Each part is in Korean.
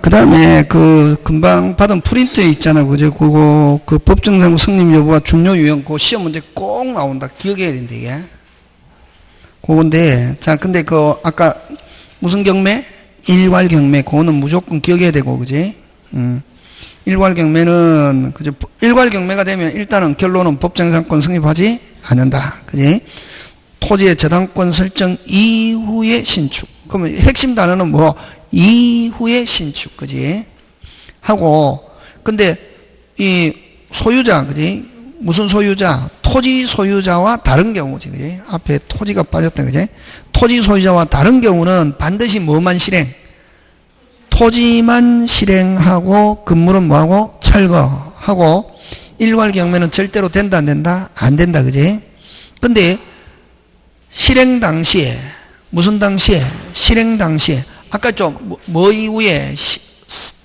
그 다음에 그 금방 받은 프린트 있잖아. 그죠? 그거 그 법정상권 성립 여부와 중요 유형 그 시험 문제 꼭 나온다. 기억해야 된다, 이게. 그건데, 자, 근데 그 아까 무슨 경매? 일괄 경매. 그거는 무조건 기억해야 되고, 그지? 일괄 경매는, 그죠? 일괄 경매가 되면 일단은 결론은 법정상권 성립하지 않는다. 그지? 토지의 저당권 설정 이후의 신축. 그러면 핵심 단어는 뭐? 이후의 신축. 그지? 하고, 근데 이 소유자, 그지? 무슨 소유자? 토지 소유자와 다른 경우지. 그지? 앞에 토지가 빠졌다. 그지? 토지 소유자와 다른 경우는 반드시 뭐만 실행? 토지만 실행하고 건물은 뭐하고? 철거하고 일괄 경매는 절대로 된다 안 된다? 안 된다. 그지? 근데 실행 당시에 무슨 당시에? 실행 당시에 아까 좀 뭐 이후에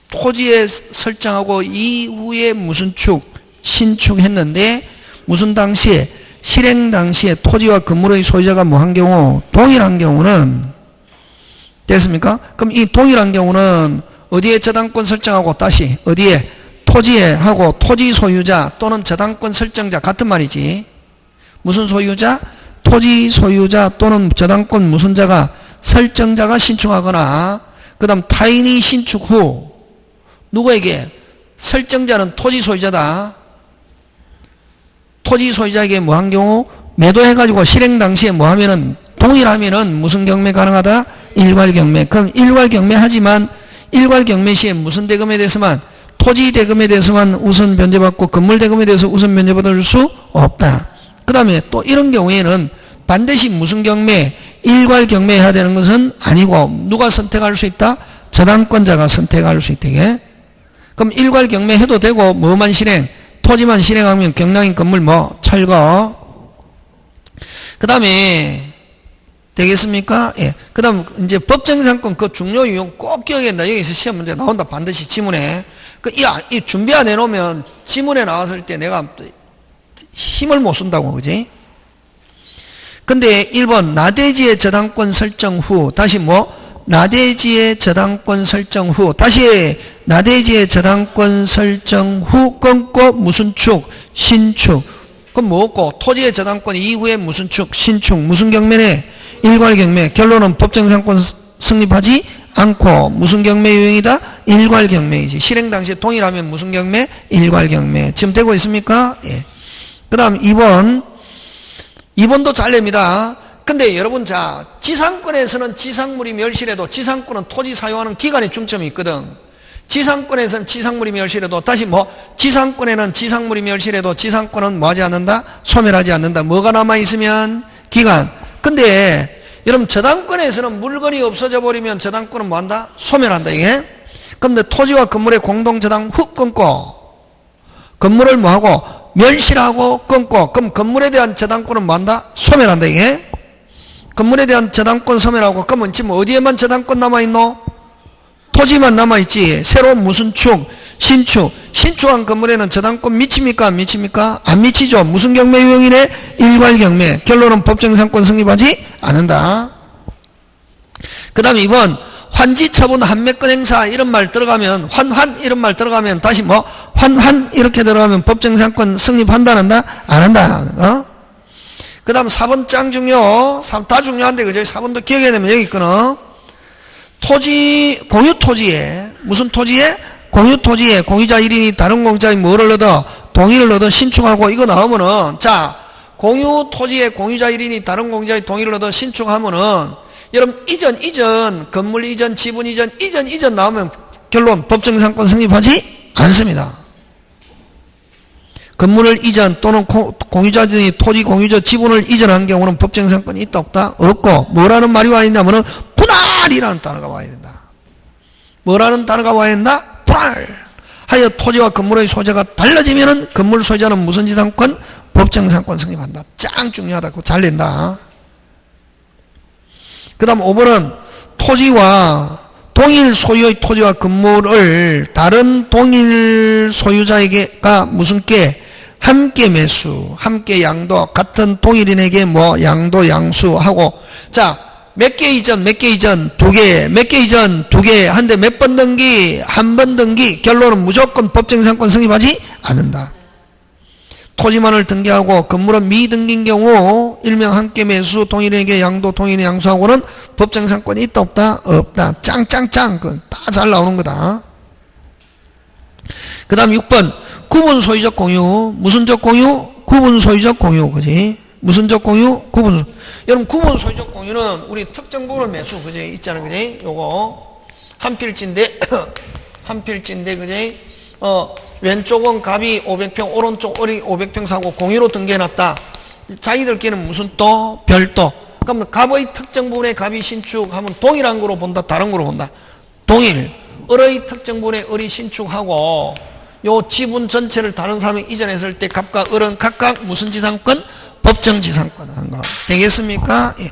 토지에 설정하고 이후에 무슨 축? 신축 했는데 무슨 당시에? 실행 당시에 토지와 건물의 소유자가 뭐 한 경우? 동일한 경우는 됐습니까? 그럼 이 동일한 경우는 어디에 저당권 설정하고 다시 어디에? 토지에 하고 토지 소유자 또는 저당권 설정자 같은 말이지. 무슨 소유자? 토지 소유자 또는 저당권 무슨 자가? 설정자가 신축하거나 그 다음 타인이 신축 후 누구에게? 설정자는 토지 소유자다. 토지 소유자에게 뭐 한 경우? 매도해가지고 실행 당시에 뭐 하면은 동일하면은 무슨 경매 가능하다? 일괄 경매. 그럼 일괄 경매 하지만 일괄 경매 시에 무슨 대금에 대해서만? 토지 대금에 대해서만 우선 변제받고 건물 대금에 대해서 우선 변제받을 수 없다. 그 다음에 또 이런 경우에는 반드시 무슨 경매? 일괄 경매해야 되는 것은 아니고 누가 선택할 수 있다? 저당권자가 선택할 수 있다. 이게. 그럼 일괄 경매해도 되고 뭐만 실행? 토지만 실행하면 경량인 건물 뭐? 철거. 그 다음에 되겠습니까? 예. 그 다음 이제 법정상권 그 중요 유형 꼭 기억해야 된다. 여기서 시험 문제 나온다. 반드시 지문에. 이 준비 안 해놓으면 지문에 나왔을 때 내가 힘을 못 쓴다고. 그지? 근데 1번 나대지의 저당권 설정 후 다시 뭐? 나대지의 저당권 설정 후 다시 나대지의 저당권 설정 후 끊고 무슨 축? 신축. 그럼 뭐고? 토지의 저당권 이후에 무슨 축? 신축. 무슨 경매네? 일괄 경매. 결론은 법정상권 성립하지 않고 무슨 경매 유형이다? 일괄 경매이지. 실행 당시에 동일하면 무슨 경매? 일괄 경매. 지금 되고 있습니까? 예. 그 다음 2번도 잘 냅니다. 근데 여러분 자 지상권에서는 지상물이 멸실해도 지상권은 토지 사용하는 기간에 중점이 있거든. 지상권에서는 지상물이 멸실해도 다시 뭐 지상권에는 지상물이 멸실해도 지상권은 뭐하지 않는다? 소멸하지 않는다. 뭐가 남아있으면? 기간. 근데 여러분 저당권에서는 물건이 없어져 버리면 저당권은 뭐한다? 소멸한다. 이게. 그런데 토지와 건물의 공동저당 훅 끊고 건물을 뭐하고? 멸실하고 끊고 그럼 건물에 대한 저당권은 뭐한다? 소멸한다. 이게. 건물에 대한 저당권 소멸하고 그러면 지금 어디에만 저당권 남아있노? 토지만 남아있지. 새로운 무슨 축? 신축. 신축한 건물에는 저당권 미칩니까? 안 미칩니까? 안 미치죠. 무슨 경매 유형이네? 일괄 경매. 결론은 법정상권 성립하지 않는다. 그 다음에 2번 환지 처분 한매권 행사 이런 말 들어가면 환 이런 말 들어가면 다시 뭐 환 이렇게 들어가면 법정상권 성립한다 안 한다? 안 한다. 그 다음 4번 짱 중요. 3 다 중요한데 그죠? 4번도 기억해야 되면 여기 있거든. 토지 공유 토지에 무슨 토지에? 공유 토지에 공유자 1인이 다른 공유자의 뭐를 얻어? 동의를 얻어 신축하고 이거 나오면은 자 공유 토지에 공유자 1인이 다른 공유자의 동의를 얻어 신축하면은 여러분 이전 건물 이전 지분 이전 나오면 결론 법정상권 성립하지 않습니다. 건물을 이전 또는 공유자들이 토지 공유자 지분을 이전한 경우는 법정상권이 있다 없다? 없고 뭐라는 말이 와 있냐면은 분할이라는 단어가 와야 된다. 뭐라는 단어가 와야 된다? 분할. 하여 토지와 건물의 소재가 달라지면은 건물 소유자는 무슨 지상권? 법정상권 성립한다. 짱 중요하다. 그거 잘 낸다. 그 다음 5번은 토지와 동일 소유의 토지와 건물을 다른 동일 소유자에게가 무슨 게? 함께 매수, 함께 양도, 같은 동일인에게 뭐 양도 양수하고 자 몇 개 이전, 몇 개 이전, 두 개, 몇 개 이전, 두 개, 한데 몇 번 등기, 한 번 등기, 결론은 무조건 법정이상권 성립하지 않는다. 토지만을 등기하고 건물은 미등기인 경우 일명 함께 매수, 동일인에게 양도, 동일인에 양수하고는 법정이상권이 있다 없다? 없다. 짱짱짱. 그건 다 잘 나오는 거다. 그 다음 6번 구분 소유적 공유. 무슨적 공유? 구분 소유적 공유. 그지? 무슨적 공유? 구분. 여러분 구분 소유적 공유는 우리 특정 부분을 매수. 그지? 있잖아. 그지? 요거 한 필지인데 한 필지인데 그지? 왼쪽은 갑이 500평, 오른쪽 을이 500평 사고 공유로 등기해놨다. 자기들끼리는 무슨 또? 별도. 그러면 갑의 특정 부분에 갑이 신축하면 동일한 거로 본다? 다른 거로 본다? 동일. 을의 특정 부분에 을이 신축하고 요 지분 전체를 다른 사람이 이전했을 때 갑과 을은 각각 무슨 지상권? 법정지상권 한 거. 되겠습니까? 예.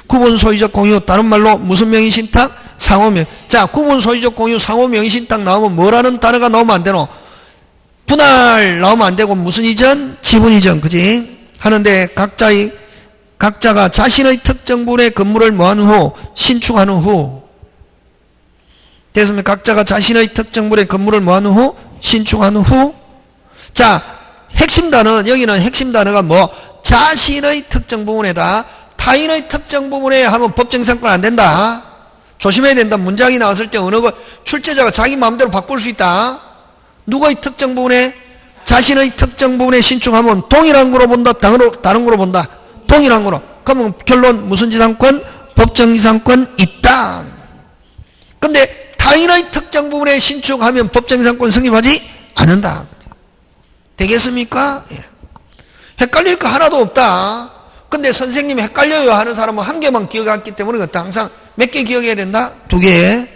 구분 소유적 공유, 다른 말로 무슨 명의신탁? 상호명. 자, 구분 소유적 공유, 상호명의신탁 나오면 뭐라는 단어가 나오면 안 되노? 분할 나오면 안 되고 무슨 이전? 지분 이전. 그지? 하는데 각자가 자신의 특정 부분의 건물을 뭐한 후? 신축하는 후. 됐습니까? 각자가 자신의 특정 부분의 건물을 뭐한 후? 신축하는 후. 자, 핵심 단어는, 여기는 핵심 단어가 뭐? 자신의 특정 부분에다 타인의 특정 부분에 하면 법정이상권 안 된다. 조심해야 된다. 문장이 나왔을 때 어느 거 출제자가 자기 마음대로 바꿀 수 있다. 누구의 특정 부분에? 자신의 특정 부분에 신축하면 동일한 거로 본다? 다른 거로 본다? 동일한 거로. 그러면 결론 무슨 지상권? 법정지상권 있다. 근데 타인의 특정 부분에 신축하면 법정지상권 성립하지 않는다. 되겠습니까? 예. 헷갈릴 거 하나도 없다. 근데 선생님이 헷갈려요 하는 사람은 한 개만 기억했기 때문에 그것도 항상 몇 개 기억해야 된다? 두 개.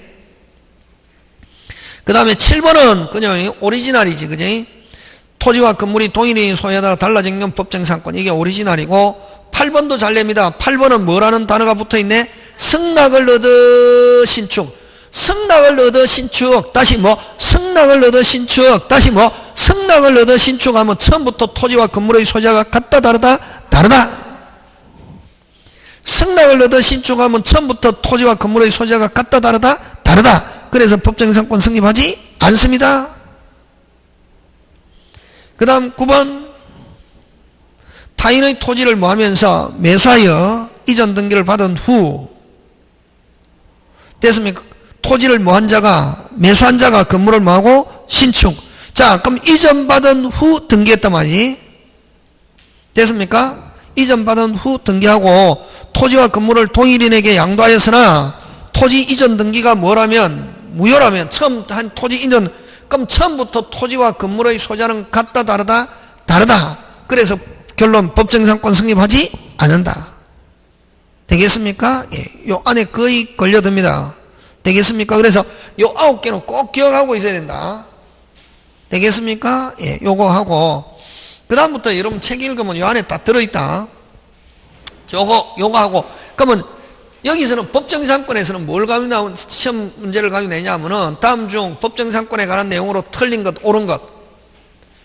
그 다음에 7번은 그냥 오리지널이지, 그지? 토지와 건물이 동일인이 소유하다가 달라진 건 법정상권. 이게 오리지널이고, 8번도 잘 냅니다. 8번은 뭐라는 단어가 붙어 있네? 승낙을 얻어 신축. 승낙을 얻어 신축. 다시 뭐? 승낙을 얻어 신축. 다시 뭐? 승낙을 얻어 신축하면 처음부터 토지와 건물의 소유자가 같다, 다르다? 다르다. 승낙을 얻어 신축하면 처음부터 토지와 건물의 소유자가 같다, 다르다? 다르다. 그래서 법정이상권 성립하지 않습니다. 그 다음 9번 타인의 토지를 뭐하면서 매수하여 이전 등기를 받은 후 됐습니까? 토지를 뭐한 자가 매수한 자가 건물을 뭐하고 신축. 자, 그럼 이전 받은 후 등기했단 말이 됐습니까? 이전 받은 후 등기하고 토지와 건물을 동일인에게 양도하였으나 토지 이전 등기가 뭐라면 무효라면 처음 한 토지 이전 그럼 처음부터 토지와 건물의 소유자는 같다, 다르다? 다르다. 그래서 결론 법정이상권 성립하지 않는다. 되겠습니까? 예, 요 안에 거의 걸려듭니다. 되겠습니까? 그래서 요 9개는 꼭 기억하고 있어야 된다. 되겠습니까? 예, 요거 하고 그 다음부터 여러분 책 읽으면 요 안에 다 들어있다. 요거 하고 그러면 여기서는 법정이상권에서는 뭘 가지고 나온 시험 문제를 가지고 내냐면은 다음 중 법정이상권에 관한 내용으로 틀린 것, 옳은 것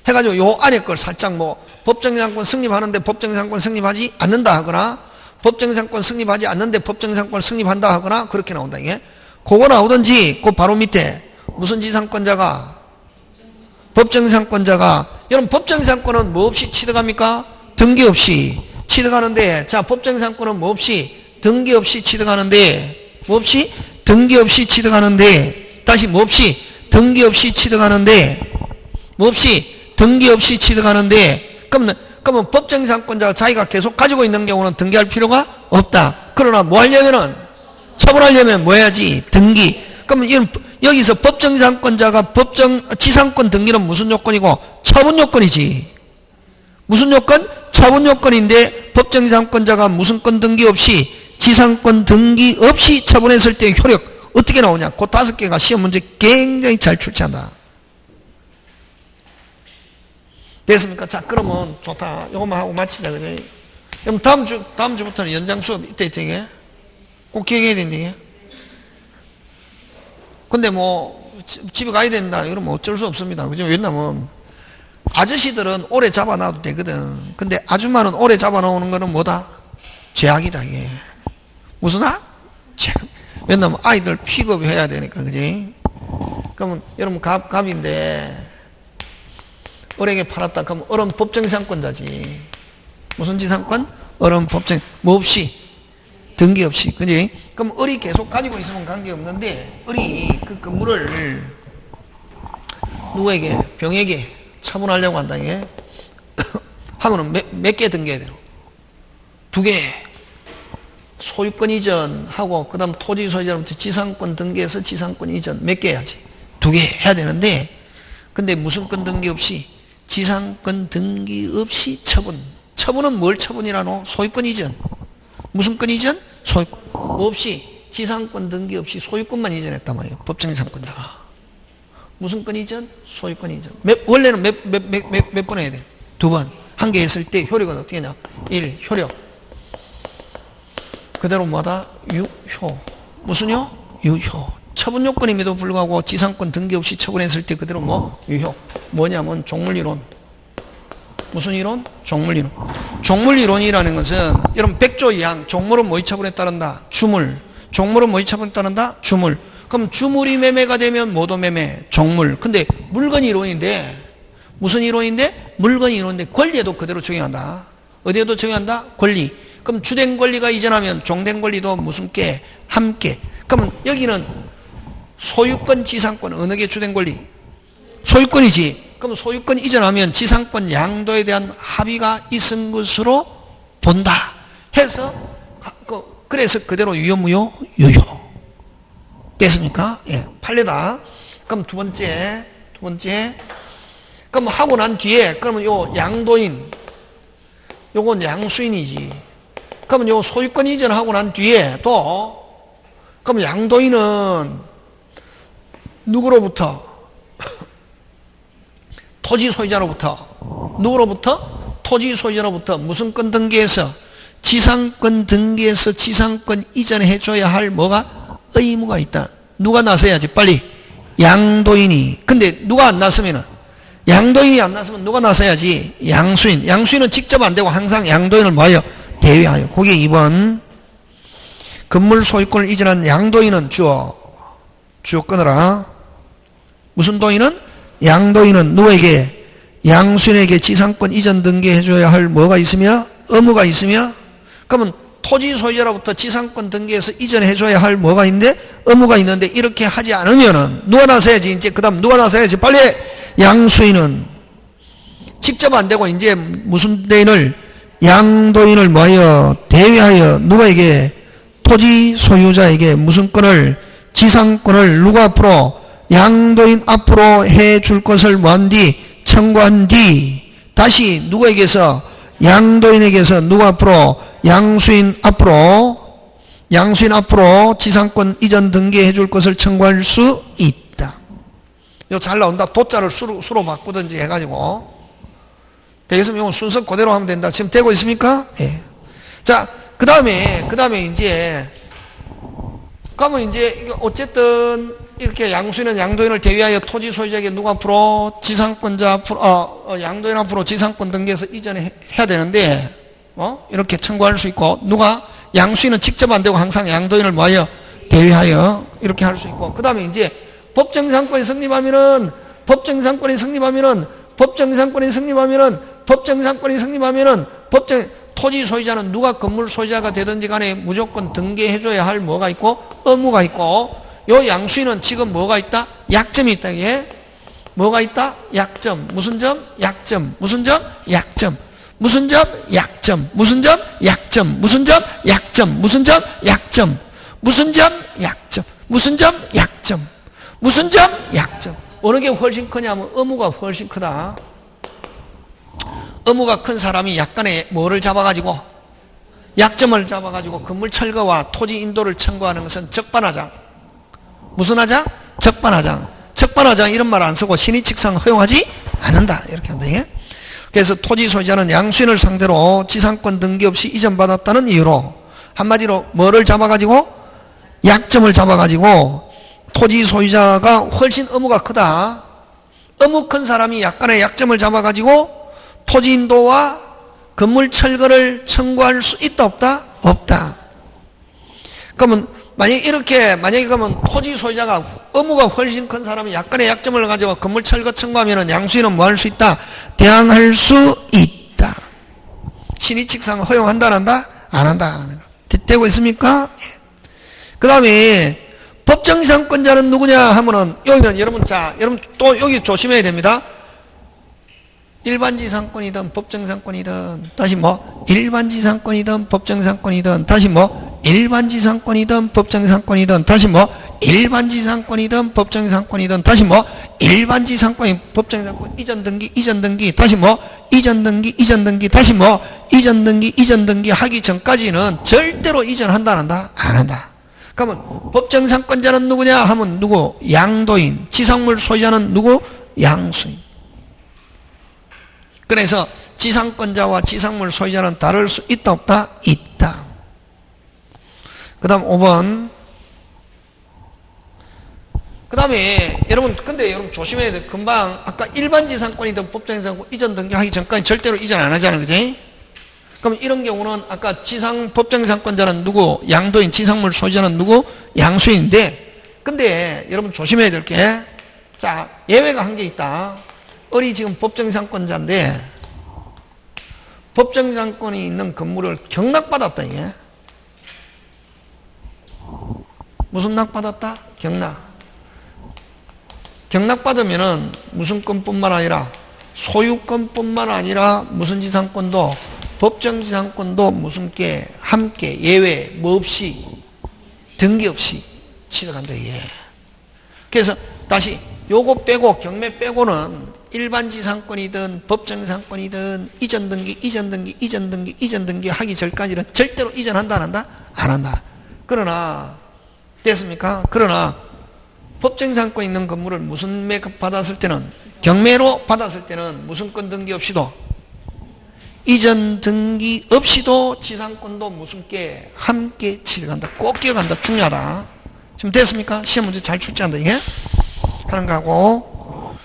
해가지고 요 안에 걸 살짝 뭐 법정이상권 성립하는데 법정이상권 성립하지 않는다 하거나 법정이상권 성립하지 않는데 법정이상권 성립한다 하거나 그렇게 나온다. 이게 그거 나오든지 그 바로 밑에 무슨 지상권자가 법정이상권자가 여러분 법정이상권은 뭐 없이 취득합니까? 등기 없이 취득하는데 자 법정이상권은 뭐 없이 등기 없이 취득하는데 뭐 없이 등기 없이 취득하는데 다시 뭐 없이 등기 없이 취득하는데 뭐 없이 등기 없이 취득하는데 그러면 법정이상권자가 자기가 계속 가지고 있는 경우는 등기할 필요가 없다. 그러나 뭐 하려면은 처분하려면 뭐 해야지? 등기. 그러면 여기서 법정이상권자가 법정지상권 등기는 무슨 요건이고? 처분 요건이지. 무슨 요건? 처분 요건인데 법정지상권자가 무슨 건 등기 없이 지상권 등기 없이 처분했을 때 효력 어떻게 나오냐? 그 5개가 시험 문제 굉장히 잘 출제한다. 됐습니까? 자, 그러면 좋다. 이것만 하고 마치자, 그죠? 그럼 다음 주부터는 연장 수업 이때 이게 꼭 기억해야 된다, 이게. 근데 뭐 집에 가야 된다 이러면 어쩔 수 없습니다. 그죠? 왜냐면 아저씨들은 오래 잡아놔도 되거든. 근데 아줌마는 오래 잡아놓는 거는 뭐다? 죄악이다, 이게. 무슨 악? 참. 왜냐면 아이들 픽업해야 되니까, 그지? 그러면 여러분 갑인데 어에게 팔았다 그러면 어른 법정지상권자지. 무슨 지상권? 어른 법정, 뭐 없이? 등기 없이, 그지? 그럼 을이 계속 가지고 있으면 관계없는데 을이 그 건물을 누구에게? 병에게 처분하려고 한다, 이게. 하면은 몇 개 등기해야 돼요? 2개. 소유권 이전하고, 그 다음 토지 소유자로부터 지상권 등기해서 지상권 이전 몇 개 해야지? 2개 해야 되는데, 근데 무슨 건 등기 없이? 지상권 등기 없이 처분. 처분은 뭘 처분이라노? 소유권 이전. 무슨 건 이전? 소유권. 뭐 없이? 지상권 등기 없이 소유권만 이전했단 말이에요. 법정지상권자가. 무슨 건 이전? 소유권 이전. 원래는 몇 번 해야 돼? 2번. 한 개 했을 때 효력은 어떻게 하냐? 1. 효력. 그대로 뭐다? 유효. 무슨요? 유효. 처분 요건임에도 불구하고 지상권 등기 없이 처분했을 때 그대로 뭐? 유효. 뭐냐면 종물이론. 무슨 이론? 종물이론. 종물이론이라는 것은 여러분 100조 이항 종물은 뭐의 처분에 따른다? 주물. 종물은 뭐의 처분에 따른다? 주물. 그럼 주물이 매매가 되면 뭐도 매매? 종물. 근데 물건 이론인데 무슨 이론인데? 물건 이론인데 권리에도 그대로 적용한다. 어디에도 적용한다? 권리. 그럼 주된 권리가 이전하면 종된 권리도 무슨 게? 함께. 그럼 여기는 소유권, 지상권 어느 게 주된 권리? 소유권이지. 그럼 소유권 이전하면 지상권 양도에 대한 합의가 있은 것으로 본다. 해서 그래서 그대로 유효, 무효? 유효. 됐습니까? 예, 판례다. 그럼 두 번째. 그럼 하고 난 뒤에 그러면 요 양도인 요건 양수인이지. 그러면 요 소유권 이전하고 난 뒤에 또 그럼 양도인은 누구로부터? 토지 소유자로부터. 누구로부터? 토지 소유자로부터 무슨 건 등기해서? 지상권 등기해서 지상권 이전해줘야 할 뭐가? 의무가 있다. 누가 나서야지 빨리? 양도인이. 근데 누가 안 나서면은? 양도인이 안 나서면 누가 나서야지? 양수인. 양수인은 직접 안 되고 항상 양도인을 뭐하여? 대위하여. 그게 2번. 건물 소유권을 이전한 양도인은 주어 끊어라. 무슨 도인은? 양도인은 누구에게? 양수인에게 지상권 이전 등기해줘야 할 뭐가 있으며? 의무가 있으며? 그러면 토지 소유자로부터 지상권 등기해서 이전해줘야 할 뭐가 있는데? 의무가 있는데 이렇게 하지 않으면은 누가 나서야지? 이제 그 다음 누가 나서야지? 빨리! 양수인은 직접 안 되고 이제 무슨 대인을? 양도인을 뭐하여? 대위하여 누구에게? 토지 소유자에게 무슨 권을? 지상권을 누가 앞으로? 양도인 앞으로 해줄 것을 뭐한 뒤? 청구한 뒤 다시 누구에게서? 양도인에게서 누구 앞으로? 양수인 앞으로 지상권 이전 등기해 줄 것을 청구할 수 있다. 이거 잘 나온다. 도자를 수로 바꾸든지 해가지고 되겠으면 이건 순서 그대로 하면 된다. 지금 되고 있습니까? 예. 자, 그 다음에 이제 그러면 이제 어쨌든 이렇게 양수인은 양도인을 대위하여 토지 소유자에게 누가 앞으로? 지상권자 앞으로 양도인 앞으로 지상권 등기해서 이전해야 되는데 이렇게 청구할 수 있고 누가? 양수인은 직접 안 되고 항상 양도인을 뭐하여? 대위하여 이렇게 할 수 있고 그 다음에 이제 법정지상권이 성립하면은 토지 소유자는 누가 건물 소유자가 되든지 간에 무조건 등기해줘야 할 뭐가 있고 의무가 있고 요 양수인은 지금 뭐가 있다? 약점이 있다. 이게 뭐가 있다? 약점. 무슨 점? 약점. 무슨 점? 약점. 무슨 점? 약점. 무슨 점? 약점. 무슨 점? 약점. 무슨 점? 약점. 무슨 점? 약점. 무슨 점? 약점. 무슨 점? 약점. 어느 게 훨씬 크냐면 의무가 훨씬 크다. 의무가 큰 사람이 약간의 뭐를 잡아가지고 약점을 잡아가지고 건물 철거와 토지 인도를 청구하는 것은 적반하장. 무슨 하장? 적반하장. 적반하장 이런 말 안 쓰고 신의칙상 허용하지 않는다. 이렇게 한다. 이게. 그래서 토지 소유자는 양수인을 상대로 지상권 등기 없이 이전받았다는 이유로 한마디로 뭐를 잡아가지고? 약점을 잡아가지고 토지 소유자가 훨씬 의무가 크다. 의무 큰 사람이 약간의 약점을 잡아가지고 토지 인도와 건물 철거를 청구할 수 있다 없다? 없다. 그러면 만약에 그러면 토지 소유자가 의무가 훨씬 큰 사람이 약간의 약점을 가지고 건물 철거 청구하면 양수인은 뭐 할 수 있다? 대항할 수 있다. 신의칙상 허용한다, 안 한다? 안 한다. 되고 있습니까? 그 다음에 법정지상권자는 누구냐 하면은, 여기는 여러분 또 여기 조심해야 됩니다. 일반지상권이든 법정지상권이든, 다시 일반지상권이든 법정지상권이든, 다시 일반지상권이든 법정지상권이든, 다시 일반지상권이든 법정지상권이든, 다시 일반지상권이 법정지상권 이전 등기, 다시 이전 등기, 다시 이전 등기 하기 전까지는 절대로 이전한다, 안 한다? 안 한다. 그러면 법정지상권자는 누구냐 하면 누구? 양도인. 지상물 소유자는 누구? 양수인. 그래서 지상권자와 지상물 소유자는 다를 수 있다, 없다? 있다. 그 다음 5번. 그 다음에 근데 여러분 조심해야 돼. 금방 아까 일반지상권이든 법정지상권 이전 등기하기 전까지 절대로 이전 안 하잖아요, 그지? 그럼 이런 경우는 아까 법정지상권자는 누구? 양도인. 지상물 소유자는 누구? 양수인인데, 근데 여러분 조심해야 될 게, 자, 예외가 한 개 있다. 어리 지금 법정지상권자인데 법정지상권이 있는 건물을 경락받았다. 이게 무슨 낙받았다? 경락받으면은 무슨 건뿐만 아니라 소유권뿐만 아니라 무슨 지상권도 법정지상권도 무슨 게 함께 예외 뭐 없이 등기 없이 취득한다. 이게 그래서 다시 요거 빼고 경매 빼고는 일반지상권이든 법정지상권이든 이전 등기 하기 전까지는 절대로 이전한다, 안 한다? 안 한다. 그러나 됐습니까? 그러나 법정지상권 있는 건물을 무슨 매입 받았을 때는 경매로 받았을 때는 무슨 건 등기 없이도 이전 등기 없이도 지상권도 무슨 게 함께 취득한다. 꼭 기억한다. 중요하다. 지금 됐습니까? 시험 문제 잘 출제한다. 이게 하는 거하고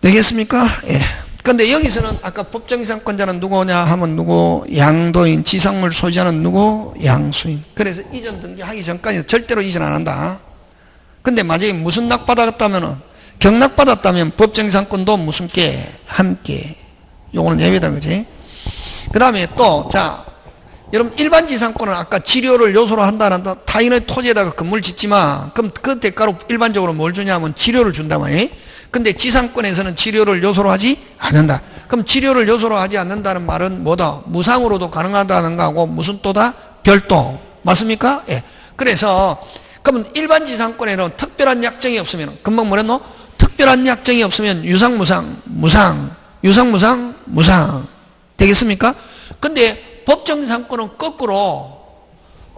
되겠습니까? 예. 근데 여기서는 아까 법정지상권자는 누구냐 하면 누구? 양도인. 지상물 소유자는 누구? 양수인. 그래서 이전 등기하기 전까지 절대로 이전 안 한다. 근데 만약에 무슨 낙 받았다면은 경락 받았다면 법정지상권도 무슨 게 함께. 요거는 예외다, 그지? 그 다음에 또, 자, 여러분, 일반지상권은 아까 지료를 요소로 한다, 안 한다? 타인의 토지에다가 건물 짓지 마. 그럼 그 대가로 일반적으로 뭘 주냐 하면 지료를 준다 말이에요. 근데 지상권에서는 지료를 요소로 하지 않는다. 그럼 지료를 요소로 하지 않는다는 말은 뭐다? 무상으로도 가능하다는 거하고 무슨 또다? 별도. 맞습니까? 예. 그래서, 그러면 일반지상권에는 특별한 약정이 없으면, 금방 뭐랬노? 특별한 약정이 없으면 유상무상, 무상. 유상무상, 무상. 되겠습니까? 근데 법정지상권은 거꾸로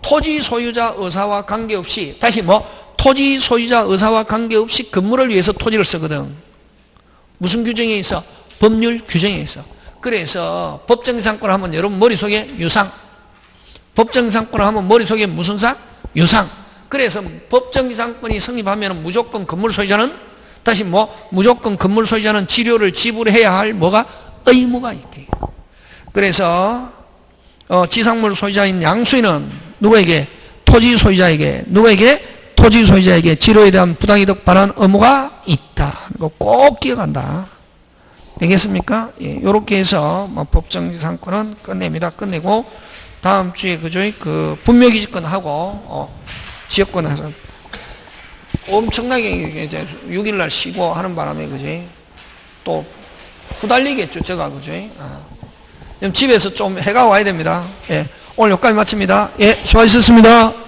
토지 소유자 의사와 관계없이, 다시 토지 소유자 의사와 관계없이 건물을 위해서 토지를 쓰거든. 무슨 규정에 있어? 법률 규정에 있어. 그래서 법정지상권 하면 여러분 머릿속에 유상. 법정지상권 하면 머릿속에 무슨 상? 유상. 그래서 법정지상권이 성립하면 무조건 건물 소유자는 다시 무조건 건물 소유자는 지료를 지불해야 할 뭐가? 의무가 있대. 그래서 지상물 소유자인 양수인은 누구에게? 토지 소유자에게. 누구에게? 토지 소유자에게 지료에 대한 부당이득 반환 의무가 있다. 이거 꼭 기억한다. 되겠습니까? 예, 요렇게 해서 법정지상권은 끝냅니다. 끝내고 다음 주에 그 분묘기지권하고 지역권 해서 엄청나게 이제 6일날 쉬고 하는 바람에 그지? 또 후달리겠죠, 제가 그지? 집에서 좀 해가 와야 됩니다. 예, 오늘 여기까지 마칩니다. 예, 수고하셨습니다.